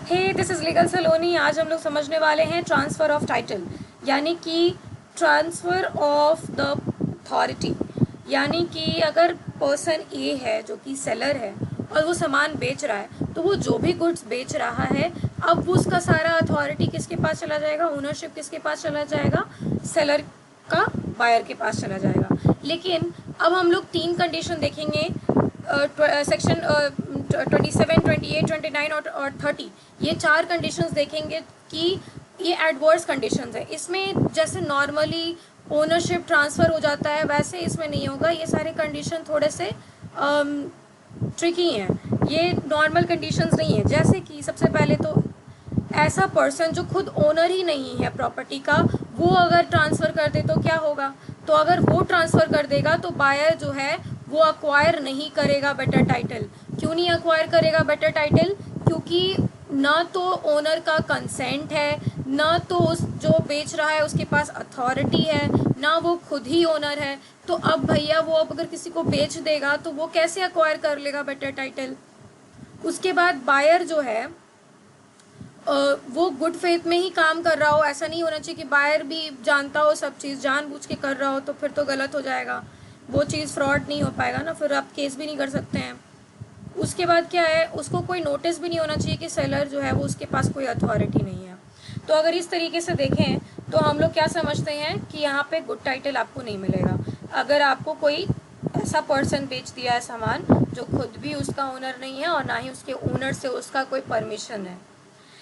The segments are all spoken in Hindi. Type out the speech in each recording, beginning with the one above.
हे दिस इज़ लीगल सलोनी। आज हम लोग समझने वाले हैं ट्रांसफ़र ऑफ टाइटल, यानी कि ट्रांसफ़र ऑफ द अथॉरिटी। यानी कि अगर पर्सन ए है जो कि सेलर है और वो सामान बेच रहा है, तो वो जो भी गुड्स बेच रहा है, अब वो उसका सारा अथॉरिटी किसके पास चला जाएगा, ओनरशिप किसके पास चला जाएगा, सेलर का बायर के पास चला जाएगा। लेकिन अब हम लोग 3 कंडीशन देखेंगे, सेक्शन 27, 28, 29 और 30, ये 4 कंडीशंस देखेंगे कि ये एडवर्स कंडीशंस है। इसमें जैसे नॉर्मली ओनरशिप ट्रांसफ़र हो जाता है, वैसे इसमें नहीं होगा। ये सारे कंडीशन थोड़े से ट्रिकी हैं, ये नॉर्मल कंडीशंस नहीं है। जैसे कि सबसे पहले तो ऐसा पर्सन जो खुद ओनर ही नहीं है प्रॉपर्टी का, वो अगर ट्रांसफ़र कर दे तो क्या होगा। तो अगर वो ट्रांसफ़र कर देगा तो बायर जो है वो अक्वायर नहीं करेगा बेटर टाइटल। क्यों नहीं अक्वायर करेगा बेटर टाइटल? क्योंकि ना तो ओनर का कंसेंट है, ना तो उस जो बेच रहा है उसके पास अथॉरिटी है, ना वो खुद ही ओनर है। तो अब भैया वो अब अगर किसी को बेच देगा तो वो कैसे अक्वायर कर लेगा बेटर टाइटल। उसके बाद बायर जो है वो गुड फेथ में ही काम कर रहा हो। ऐसा नहीं होना चाहिए कि बायर भी जानता हो सब चीज़, जानबूझ के कर रहा हो, तो फिर तो गलत हो जाएगा, वो चीज़ फ्रॉड नहीं हो पाएगा ना, फिर आप केस भी नहीं कर सकते हैं। उसके बाद क्या है, उसको कोई नोटिस भी नहीं होना चाहिए कि सेलर जो है वो उसके पास कोई अथॉरिटी नहीं है। तो अगर इस तरीके से देखें तो हम लोग क्या समझते हैं कि यहाँ पे गुड टाइटल आपको नहीं मिलेगा। अगर आपको कोई ऐसा पर्सन बेच दिया है सामान जो खुद भी उसका ओनर नहीं है और ना ही उसके ओनर से उसका कोई परमिशन है।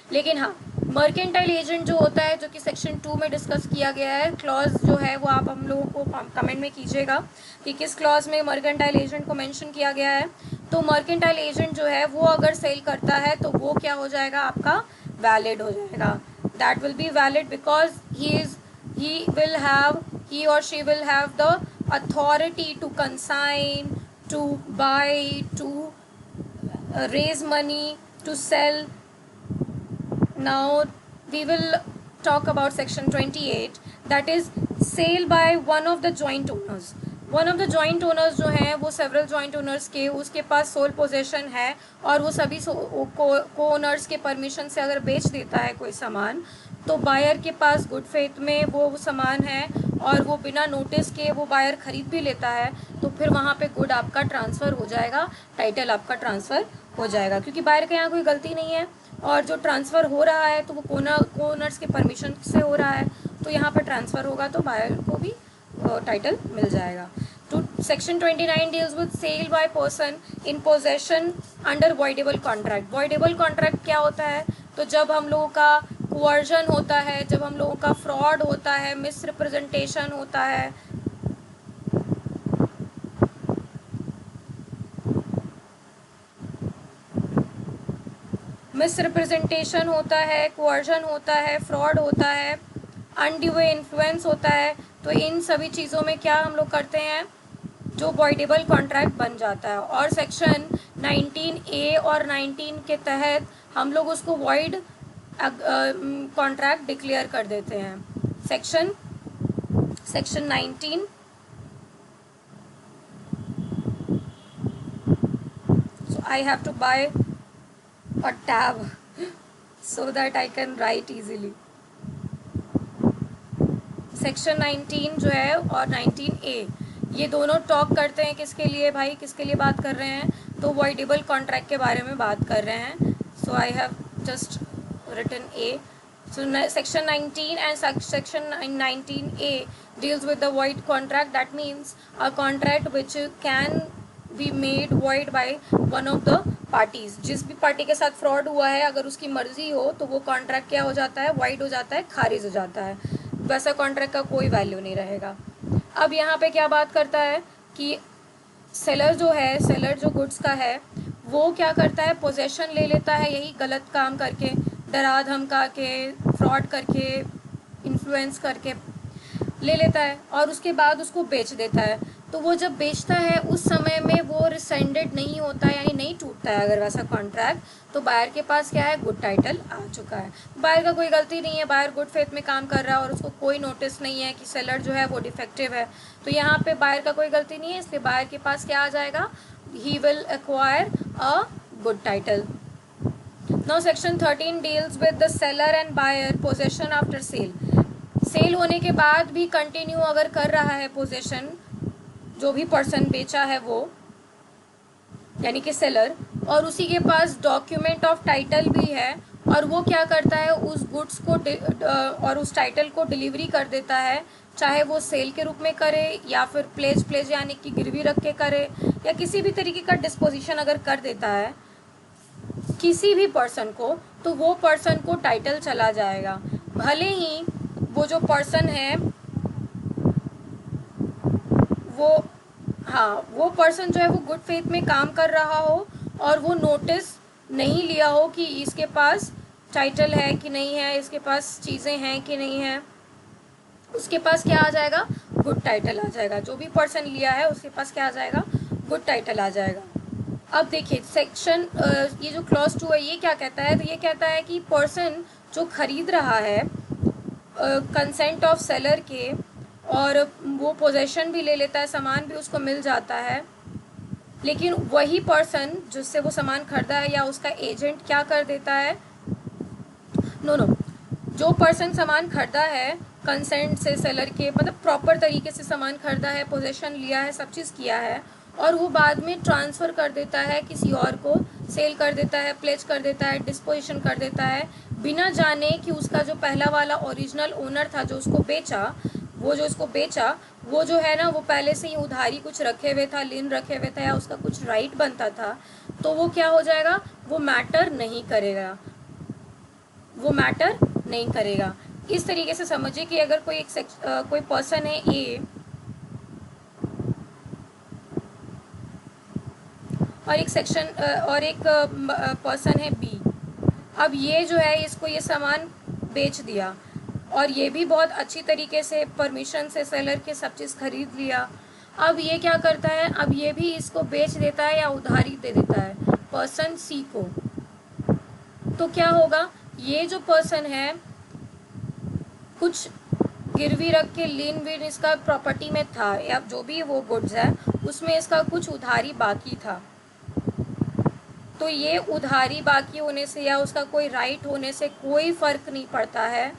लेकिन हाँ, मर्केंटाइल एजेंट जो होता है, जो कि सेक्शन 2 में डिस्कस किया गया है, क्लॉज जो है वो आप हम लोगों को कमेंट में कीजिएगा कि किस क्लॉज में मर्केंटाइल एजेंट को मेंशन किया गया है। तो मर्केंटाइल एजेंट जो है वो अगर सेल करता है तो वो क्या हो जाएगा, आपका वैलिड हो जाएगा। That will be valid because he or she will have the authority to consign, to buy, to raise money, to sell. Now we will talk about section 28, that is sale by one of the joint owners. One of the joint owners जो हैं वो सेवरल जॉइंट ओनर्स के उसके पास सोल पोजेशन है और वो सभी को ओनर्स के परमिशन से अगर बेच देता है कोई सामान, तो बायर के पास गुड फेथ में वो सामान है और वो बिना नोटिस के वो बायर खरीद भी लेता है, तो फिर वहाँ पे गुड आपका ट्रांसफ़र हो जाएगा, टाइटल आपका ट्रांसफ़र हो जाएगा, क्योंकि बायर के यहाँ कोई गलती नहीं है और जो ट्रांसफ़र हो रहा है तो वो ओनर्स के परमिशन से हो रहा है, तो यहाँ पर ट्रांसफ़र होगा तो बायर को भी टाइटल मिल जाएगा। तो section 29 deals with sale by person in possession under voidable contract. Voidable contract क्या होता है? तो जब हम लोगों का कोवर्जन होता है, जब हम लोगों का फ्रॉड होता है, मिसरिप्रेजेंटेशन होता है, मिसरिप्रेजेंटेशन होता है, कोवर्जन होता है, फ्रॉड होता है, अनड्यू इन्फ्लुएंस होता है, तो इन सभी चीज़ों में क्या हम लोग करते हैं, जो वॉइडेबल कॉन्ट्रैक्ट बन जाता है। और सेक्शन 19A और 19 के तहत हम लोग उसको वॉइड कॉन्ट्रैक्ट डिक्लेयर कर देते हैं। Section 19, so I have to buy a tab so that I can write easily. Section 19 जो है और 19A ये दोनों टॉक करते हैं किसके लिए भाई, किसके लिए बात कर रहे हैं, तो वॉइडेबल कॉन्ट्रैक्ट के बारे में बात कर रहे हैं। So I have just written A. So section 19 and section 19A deals with the void contract. That means a contract which can be made void by one of the parties. जिस भी पार्टी के साथ फ्रॉड हुआ है, अगर उसकी मर्जी हो तो वो कॉन्ट्रैक्ट क्या हो जाता है, void हो जाता है, खारिज हो जाता है, वैसा कॉन्ट्रैक्ट का कोई वैल्यू नहीं रहेगा। अब यहाँ पे क्या बात करता है कि सेलर जो है, सेलर जो गुड्स का है, वो क्या करता है, पोजेशन ले लेता है, यही गलत काम करके, डरा धमका के, फ्रॉड करके, इन्फ्लुएंस करके ले लेता है और उसके बाद उसको बेच देता है। तो वो जब बेचता है उस समय में वो रिसेंडेड नहीं होता है, यानी नहीं टूटता है अगर वैसा कॉन्ट्रैक्ट, तो बायर के पास क्या है, गुड टाइटल आ चुका है। बायर का कोई गलती नहीं है, बायर गुड फेथ में काम कर रहा है और उसको कोई नोटिस नहीं है कि सेलर जो है वो डिफेक्टिव है, तो यहाँ पे बायर का कोई गलती नहीं है, इसलिए बायर के पास क्या आ जाएगा, he will acquire a good title. Now section 13 deals with the seller and buyer possession after sale. Sale होने के बाद भी कंटिन्यू अगर कर रहा है पोजेशन, जो भी पर्सन बेचा है वो, यानी कि सेलर, और उसी के पास डॉक्यूमेंट ऑफ टाइटल भी है, और वो क्या करता है उस गुड्स को और उस टाइटल को डिलीवरी कर देता है, चाहे वो सेल के रूप में करे या फिर प्लेज यानी कि गिरवी रख के करे, या किसी भी तरीके का डिस्पोजिशन अगर कर देता है किसी भी पर्सन को, तो वो पर्सन को टाइटल चला जाएगा। भले ही वो जो पर्सन है वो पर्सन जो है वो गुड फेथ में काम कर रहा हो और वो नोटिस नहीं लिया हो कि इसके पास टाइटल है कि नहीं है, इसके पास चीज़ें हैं कि नहीं है, उसके पास क्या आ जाएगा, गुड टाइटल आ जाएगा। जो भी पर्सन लिया है उसके पास क्या आ जाएगा, गुड टाइटल आ जाएगा। अब देखिए सेक्शन ये जो क्लॉज 2 है ये क्या कहता है, तो ये कहता है कि पर्सन जो खरीद रहा है कंसेंट ऑफ सेलर के, और वो पोजेशन भी ले लेता है, सामान भी उसको मिल जाता है, लेकिन वही पर्सन जिससे वो सामान खरीदा है या उसका एजेंट क्या कर देता है, जो पर्सन सामान खरीदा है कंसेंट से सेलर के, मतलब प्रॉपर तरीके से सामान खरीदा है, पोजेशन लिया है, सब चीज़ किया है, और वो बाद में ट्रांसफ़र कर देता है किसी और को, सेल कर देता है, प्लेज कर देता है, डिस्पोजिशन कर देता है, बिना जाने कि उसका जो पहला वाला ओरिजिनल ओनर था जो उसको बेचा, वो जो है ना वो पहले से ही उधारी कुछ रखे हुए था, लिन रखे हुए था, या उसका कुछ राइट बनता था, तो वो क्या हो जाएगा, वो मैटर नहीं करेगा। इस तरीके से समझिए कि अगर कोई पर्सन है ए और एक पर्सन है बी, अब ये जो है इसको ये सामान बेच दिया, और ये भी बहुत अच्छी तरीके से परमिशन से सेलर के सब चीज़ खरीद लिया। अब ये क्या करता है, अब ये भी इसको बेच देता है या उधारी दे देता है पर्सन सी को, तो क्या होगा, ये जो पर्सन है कुछ गिरवी रख के लीन वीन इसका प्रॉपर्टी में था, या जो भी वो गुड्स है उसमें इसका कुछ उधारी बाकी था, तो ये उधारी बाकी होने से या उसका कोई राइट होने से कोई फ़र्क नहीं पड़ता है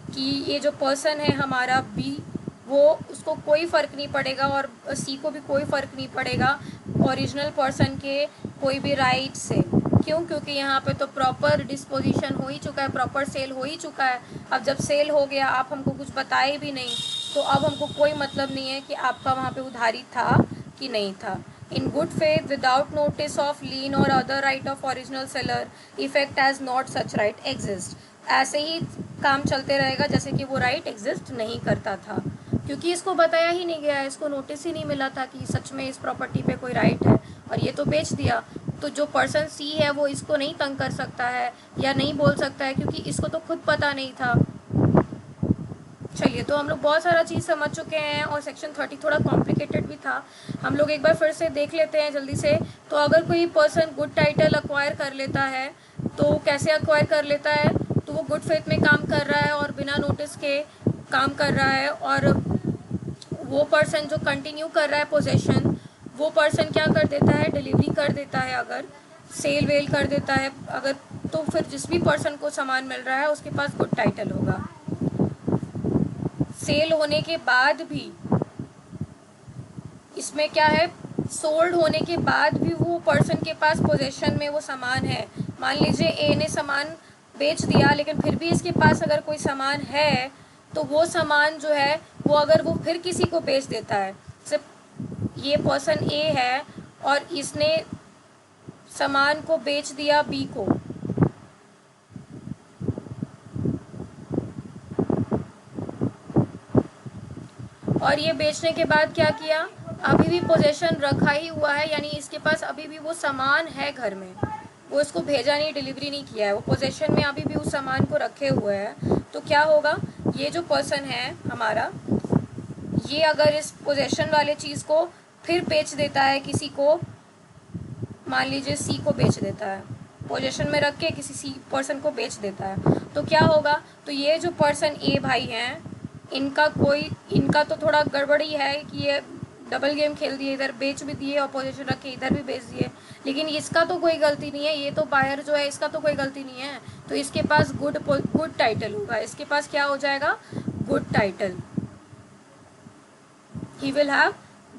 कि ये जो पर्सन है हमारा बी, वो उसको कोई फ़र्क नहीं पड़ेगा और सी को भी कोई फ़र्क नहीं पड़ेगा ओरिजिनल पर्सन के कोई भी राइट से। क्यों? क्योंकि यहाँ पे तो प्रॉपर डिस्पोजिशन हो ही चुका है, प्रॉपर सेल हो ही चुका है। अब जब सेल हो गया, आप हमको कुछ बताए भी नहीं, तो अब हमको कोई मतलब नहीं है कि आपका वहाँ पे उधारी था कि नहीं था। In good faith, without notice of lien or other right of original seller, effect as not such right exist। ऐसे ही काम चलते रहेगा जैसे कि वो राइट एग्जिस्ट नहीं करता था, क्योंकि इसको बताया ही नहीं गया, इसको नोटिस ही नहीं मिला था कि सच में इस प्रॉपर्टी पे कोई राइट है, और ये तो बेच दिया। तो जो पर्सन सी है वो इसको नहीं तंग कर सकता है या नहीं बोल सकता है, क्योंकि इसको तो खुद पता नहीं था। चलिए, तो हम लोग बहुत सारा चीज़ समझ चुके हैं, और सेक्शन 30 थोड़ा कॉम्प्लिकेटेड भी था। हम लोग एक बार फिर से देख लेते हैं जल्दी से। तो अगर कोई पर्सन गुड टाइटल अक्वायर कर लेता है, तो कैसे अक्वायर कर लेता है, तो वो गुड फेथ में काम कर रहा है और बिना नोटिस के काम कर रहा है, और वो पर्सन जो कंटिन्यू कर रहा है पोजेशन, वो पर्सन क्या कर देता है, डिलीवरी कर देता है, अगर सेल वेल कर देता है अगर, तो फिर जिस भी पर्सन को सामान मिल रहा है उसके पास गुड टाइटल होगा। सेल होने के बाद भी इसमें क्या है, सोल्ड होने के बाद भी वो पर्सन के पास पोजेशन में वो सामान है। मान लीजिए ए ने सामान बेच दिया, लेकिन फिर भी इसके पास अगर कोई सामान है, तो वो सामान जो है वो अगर वो फिर किसी को बेच देता है, सिर्फ ये पर्सन ए है और इसने सामान को बेच दिया बी को, और ये बेचने के बाद क्या किया, अभी भी पोजेशन रखा ही हुआ है, यानी इसके पास अभी भी वो सामान है घर में, वो इसको भेजा नहीं, डिलीवरी नहीं किया है, वो पोजेशन में अभी भी उस सामान को रखे हुए हैं। तो क्या होगा, ये जो पर्सन है हमारा, ये अगर इस पोजेशन वाले चीज़ को फिर बेच देता है किसी को, मान लीजिए सी को बेच देता है, पोजेशन में रख के किसी सी पर्सन को बेच देता है, तो क्या होगा, तो ये जो पर्सन ए भाई हैं, इनका तो थोड़ा गड़बड़ी है कि ये डबल गेम खेल दिए, इधर बेच भी दिए और पोजीशन रख के इधर भी बेच दिए, लेकिन इसका तो कोई गलती नहीं है, ये तो बायर जो है इसका तो कोई गलती नहीं है, तो इसके पास गुड टाइटल होगा, इसके पास क्या हो जाएगा, good title, he will have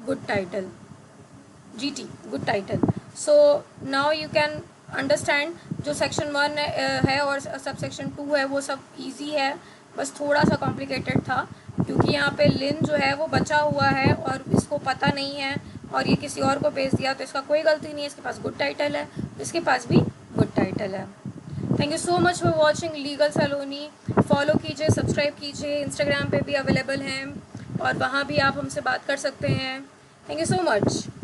good title, GT, good title. So now you can understand जो सेक्शन 1 है और सब सेक्शन 2 है वो सब इजी है, बस थोड़ा सा कॉम्प्लिकेटेड था क्योंकि यहाँ पे लिन जो है वो बचा हुआ है और इसको पता नहीं है और ये किसी और को भेज दिया, तो इसका कोई गलती नहीं है, इसके पास गुड टाइटल है, इसके पास भी गुड टाइटल है। Thank you so much for watching legal Saloni. Follow कीजिए, सब्सक्राइब कीजिए, इंस्टाग्राम पे भी अवेलेबल हैं और वहाँ भी आप हमसे बात कर सकते हैं। Thank you so much.